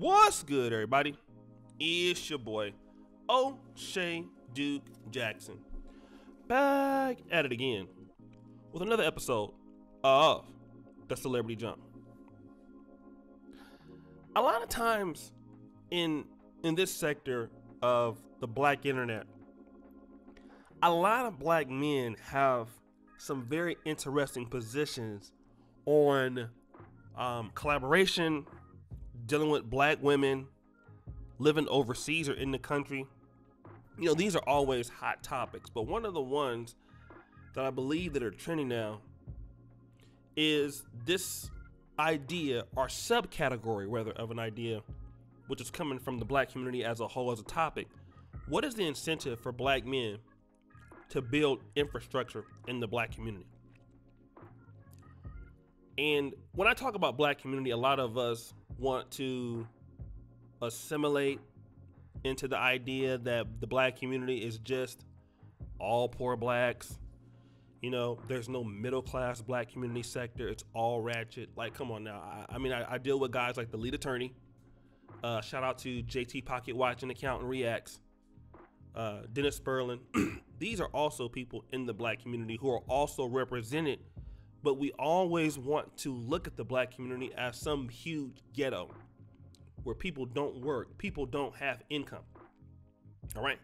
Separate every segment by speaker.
Speaker 1: What's good, everybody? It's your boy, O'Shea Duke Jackson, back at it again with another episode of The Celebrity Jump. A lot of times in this sector of the black internet, a lot of black men have some very interesting positions on collaboration, dealing with black women living overseas or in the country. You know, these are always hot topics, but one of the ones that I believe that are trending now is this idea or subcategory rather of an idea, which is coming from the black community as a whole as a topic. What is the incentive for black men to build infrastructure in the black community? And when I talk about black community, a lot of us want to assimilate into the idea that the black community is just all poor blacks. You know, there's no middle class black community sector. It's all ratchet. Like, come on now. I deal with guys like the lead attorney. Shout out to JT Pocket Watch and Accountant Reacts. Dennis Sperlin. These are also people in the black community who are also represented, but we always want to look at the black community as some huge ghetto where people don't work, people don't have income, all right?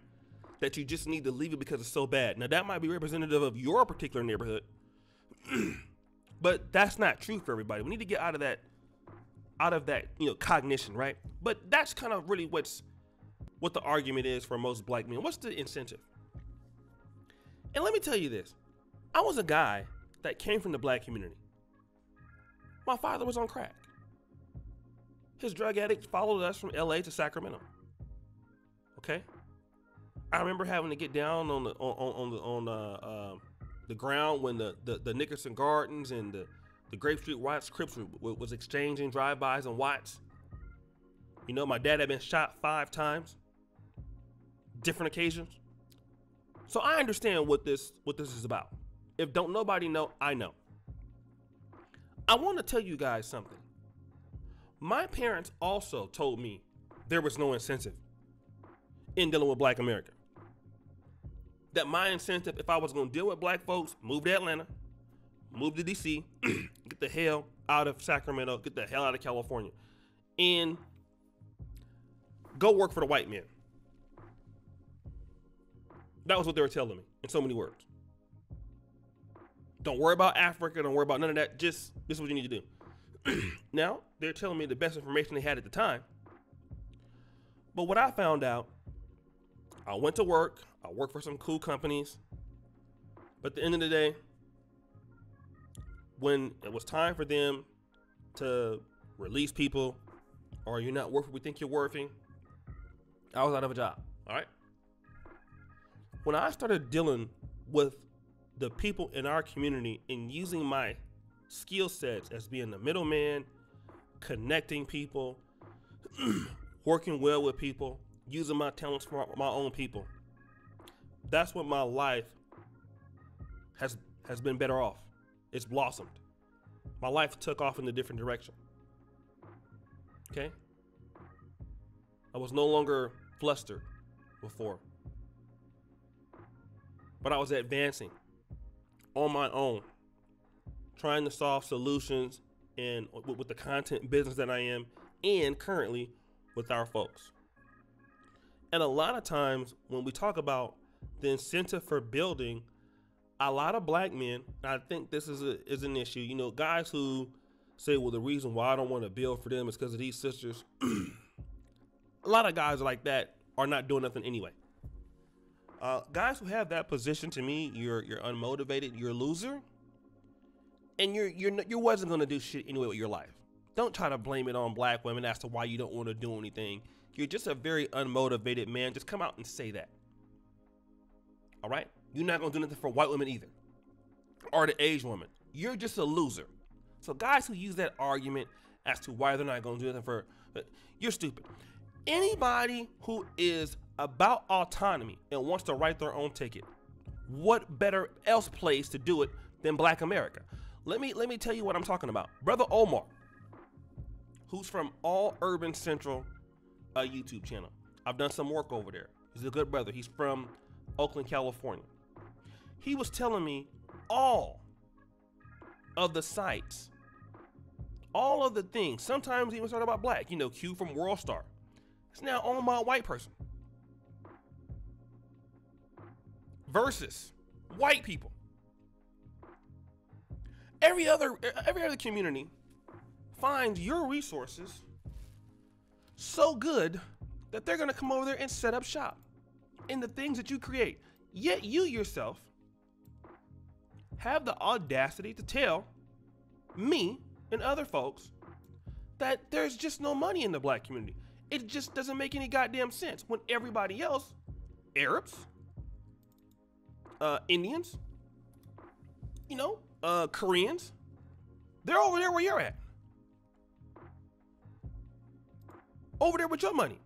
Speaker 1: That you just need to leave it because it's so bad. Now, that might be representative of your particular neighborhood, but that's not true for everybody. We need to get out of that, cognition, right? But that's kind of really what the argument is for most black men. What's the incentive? And let me tell you this. I was a guy that came from the black community. My father was on crack. His drug addict followed us from LA to Sacramento. Okay? I remember having to get down on the ground when the Nickerson Gardens and the Grape Street Watts Crips was exchanging drive-bys and Watts. You know, my dad had been shot 5 times, different occasions. So I understand what this is about. If don't nobody know, I know. I want to tell you guys something. My parents also told me there was no incentive in dealing with black America. That my incentive, if I was going to deal with black folks, move to Atlanta, move to DC, get the hell out of Sacramento, get the hell out of California, and go work for the white man. That was what they were telling me in so many words. Don't worry about Africa. Don't worry about none of that. Just, this is what you need to do. Now, they're telling me the best information they had at the time. But what I found out, I went to work. I worked for some cool companies. But at the end of the day, when it was time for them to release people, or you're not worth what we think you're worthing, I was out of a job. All right. When I started dealing with the people in our community and using my skill sets as being the middleman, connecting people, working well with people, using my talents for my own people, that's when my life has been better off. It's blossomed. My life took off in a different direction. Okay? I was no longer flustered before, but I was advancing on my own, trying to solve solutions and with the content business that I am, and currently with our folks. And a lot of times when we talk about the incentive for building, a lot of black men, I think this is an issue, you know, guys who say, well, the reason why I don't want to build for them is because of these sisters. A lot of guys like that are not doing nothing anyway. Guys who have that position, to me, you're unmotivated, you're a loser, and you wasn't gonna do shit anyway with your life. Don't try to blame it on black women as to why you don't want to do anything. You're just a very unmotivated man. Just come out and say that. All right? You're not gonna do nothing for white women either, or the Asian woman. You're just a loser. So guys who use that argument as to why they're not gonna do nothing for, you're stupid. Anybody who is about autonomy and wants to write their own ticket, what better else place to do it than black America? Let me tell you what I'm talking about. Brother Omar who's from All Urban Central YouTube channel. I've done some work over there. He's a good brother. He's from Oakland, California. He was telling me all of the sites, all of the things, sometimes even started about black, you know, Q from World Star. It's now owned by a white person. Versus white people. Every other community finds your resources so good that they're gonna come over there and set up shop in the things that you create. Yet you yourself have the audacity to tell me and other folks that there's just no money in the black community. It just doesn't make any goddamn sense when everybody else, Arabs, Indians, you know, Koreans, they're over there where you're at. Over there with your money.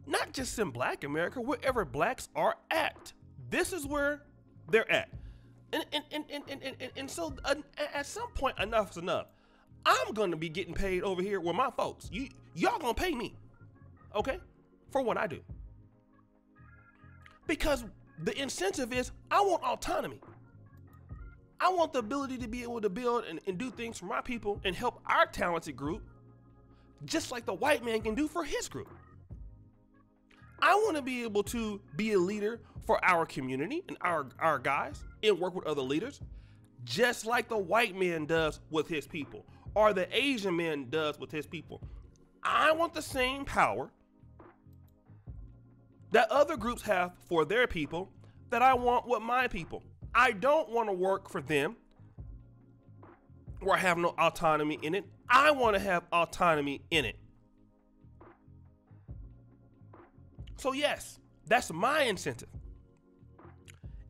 Speaker 1: Not just in black America, wherever blacks are at. This is where they're at. And so at some point, enough is enough. I'm gonna be getting paid over here with my folks. Y'all gonna pay me, okay, for what I do. Because the incentive is I want autonomy. I want the ability to be able to build and do things for my people and help our talented group, just like the white man can do for his group. I want to be able to be a leader for our community and our guys and work with other leaders, just like the white man does with his people or the Asian man does with his people. I want the same power that other groups have for their people that I want with my people. I don't want to work for them or have no autonomy in it. I want to have autonomy in it. So yes, that's my incentive.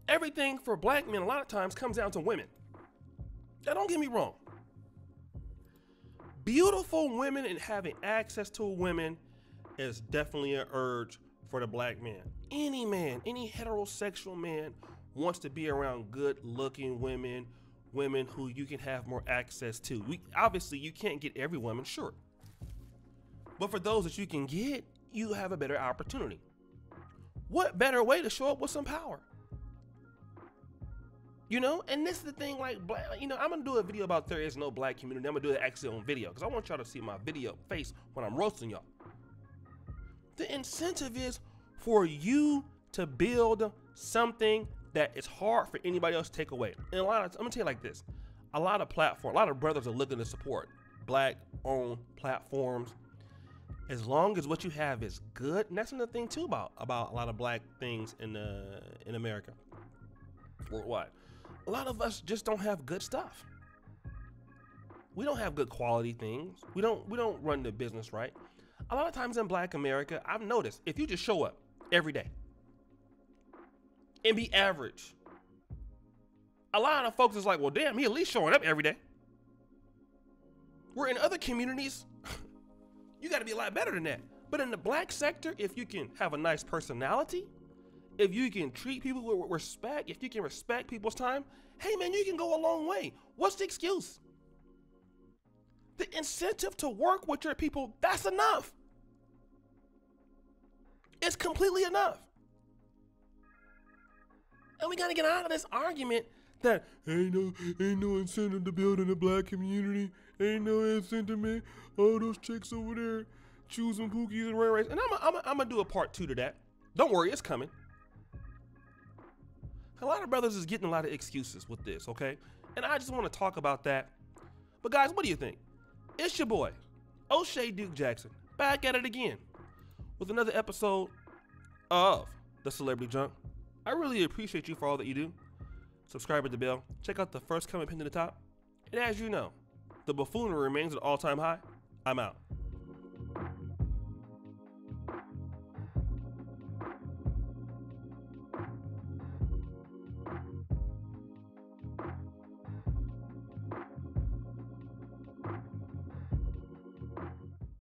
Speaker 1: Everything for black men a lot of times comes down to women. Now don't get me wrong. Beautiful women and having access to women is definitely an urge for the black man. Any man, any heterosexual man wants to be around good looking women, women who you can have more access to. Obviously you can't get every woman, sure. But for those that you can get, you have a better opportunity. What better way to show up with some power? You know, and this is the thing, like, you know, I'm gonna do a video about there is no black community. I'm gonna do it actually on video because I want y'all to see my video face when I'm roasting y'all. The incentive is for you to build something that is hard for anybody else to take away. And I'm gonna tell you like this, a lot of brothers are looking to support black owned platforms. As long as what you have is good, and that's another thing too about a lot of black things in America, worldwide. A lot of us just don't have good stuff. We don't have good quality things. We don't run the business right. A lot of times in black America, I've noticed if you just show up every day and be average, a lot of folks is like, well, damn, he at least showing up every day. Where in other communities, you got to be a lot better than that. But in the black sector, if you can have a nice personality, if you can treat people with respect, if you can respect people's time, hey man, you can go a long way. What's the excuse? The incentive to work with your people, that's enough. It's completely enough. And we got to get out of this argument that ain't no incentive to build in the black community. Ain't no incentive, man. Oh, those chicks over there choosing Pookies and Ray Rays. And I'm gonna do a part 2 to that. Don't worry, it's coming. A lot of brothers is getting a lot of excuses with this, okay? And I just want to talk about that. But guys, what do you think? It's your boy, O'Shea Duke Jackson, back at it again with another episode of The Celebrity Junk. I really appreciate you for all that you do. Subscribe with the bell. Check out the first comment pinned to the top. And as you know, the buffoonery remains at all-time high. I'm out.